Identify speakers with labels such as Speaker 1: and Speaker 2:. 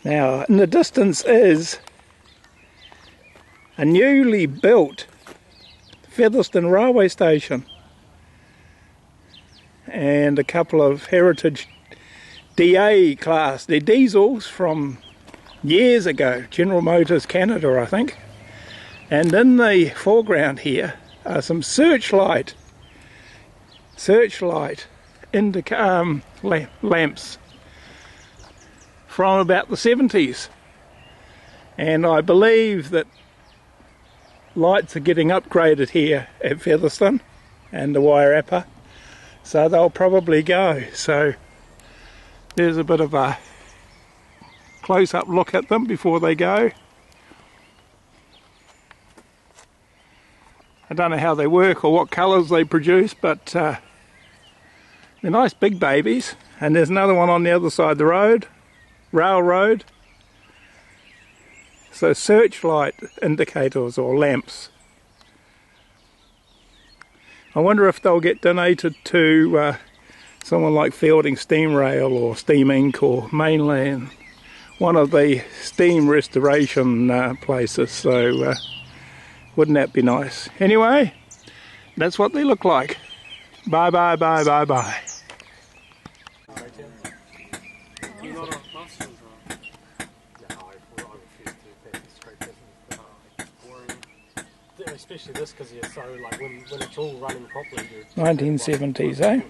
Speaker 1: Now, in the distance is a newly built Featherston railway station and a couple of heritage DA class, they're diesels from years ago, General Motors Canada I think. And in the foreground here are some searchlight lamps from about the 70s, and I believe that lights are getting upgraded here at Featherston and the Wairarapa, so they'll probably go. So there's a bit of a close-up look at them before they go. I don't know how they work or what colours they produce, but they're nice big babies. And there's another one on the other side of the road, railroad. So searchlight indicators or lamps. I wonder if they'll get donated to someone like Fielding Steam Rail or Steam Inc. or Mainland, one of the steam restoration places. So wouldn't that be nice? Anyway, that's what they look like. Bye bye bye bye bye.
Speaker 2: Especially this, because you're so, like, when it's all running properly.
Speaker 1: 1970s, eh?